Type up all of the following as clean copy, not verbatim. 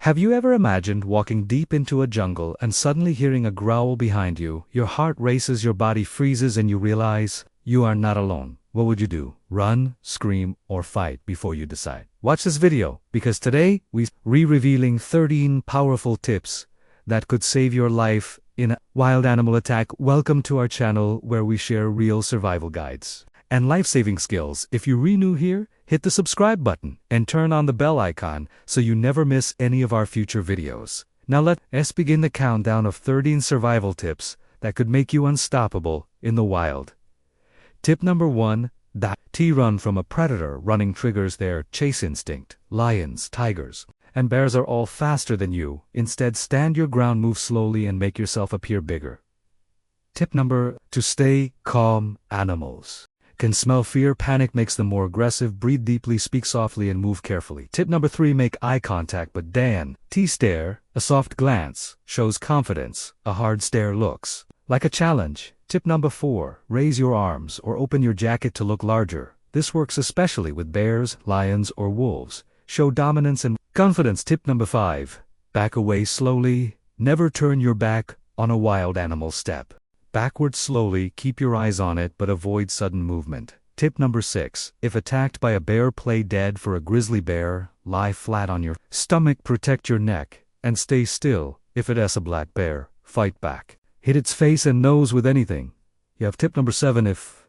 Have you ever imagined walking deep into a jungle and suddenly hearing a growl behind you? Your heart races, your body freezes, and you realize you are not alone. What would you do? Run, scream, or fight before you decide? Watch this video, because today we're revealing 13 powerful tips that could save your life in a wild animal attack. Welcome to our channel where we share real survival guides and life-saving skills. If you're new here, hit the subscribe button and turn on the bell icon so you never miss any of our future videos. Now let's begin the countdown of 13 survival tips that could make you unstoppable in the wild. Tip number 1. Run from a predator. Running triggers their chase instinct. Lions, tigers, and bears are all faster than you. Instead, stand your ground, move slowly, and make yourself appear bigger. Tip number 2. Stay calm. Animals can smell fear. Panic makes them more aggressive. Breathe deeply, speak softly, and move carefully. Tip number 3. Make eye contact, but stare. A soft glance shows confidence. A hard stare looks like a challenge. Tip number 4. Raise your arms or open your jacket to look larger. This works especially with bears, lions, or wolves. Show dominance and confidence. Tip number 5. Back away slowly. Never turn your back on a wild animal. Step backwards slowly, keep your eyes on it, but avoid sudden movement. Tip number 6. If attacked by a bear, play dead. For a grizzly bear, lie flat on your stomach, protect your neck, and stay still. If it is a black bear, fight back. Hit its face and nose with anything. You have tip number 7. If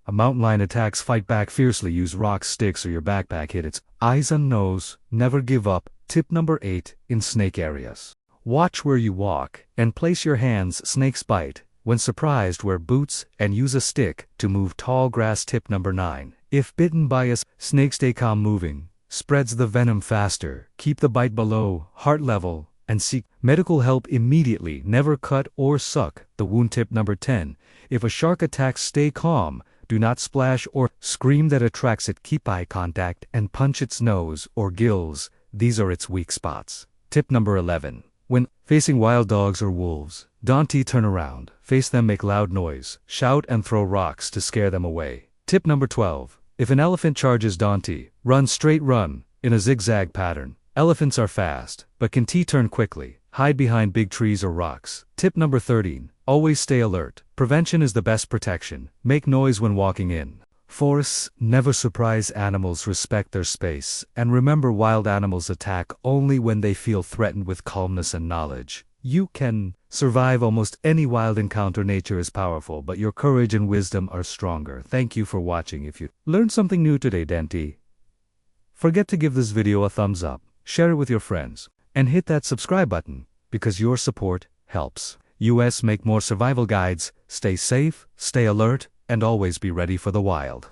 a mountain lion attacks, fight back fiercely. Use rocks, sticks, or your backpack. Hit its eyes and nose. Never give up. Tip number 8. In snake areas, watch where you walk and place your hands. Snakes bite. When surprised, wear boots and use a stick to move tall grass. Tip number 9. If bitten by a snake, stay calm. Moving spreads the venom faster. Keep the bite below heart level and seek medical help immediately. Never cut or suck the wound. Tip number 10. If a shark attacks, stay calm. Do not splash or scream that attracts it. Keep eye contact and punch its nose or gills. These are its weak spots. Tip number 11. When facing wild dogs or wolves, don't turn around. Face them, make loud noise, shout, and throw rocks to scare them away. Tip number 12. If an elephant charges, don't run straight. Run in a zigzag pattern. Elephants are fast, but can turn quickly. Hide behind big trees or rocks. Tip number 13. Always stay alert. Prevention is the best protection. Make noise when walking in forests. Never surprise animals. Respect their space. And remember, wild animals attack only when they feel threatened. With calmness and knowledge, you can survive almost any wild encounter. Nature is powerful, but your courage and wisdom are stronger. Thank you for watching. If you learned something new today, don't forget to give this video a thumbs up, share it with your friends, and hit that subscribe button, because your support helps us make more survival guides. Stay safe, stay alert, and always be ready for the wild.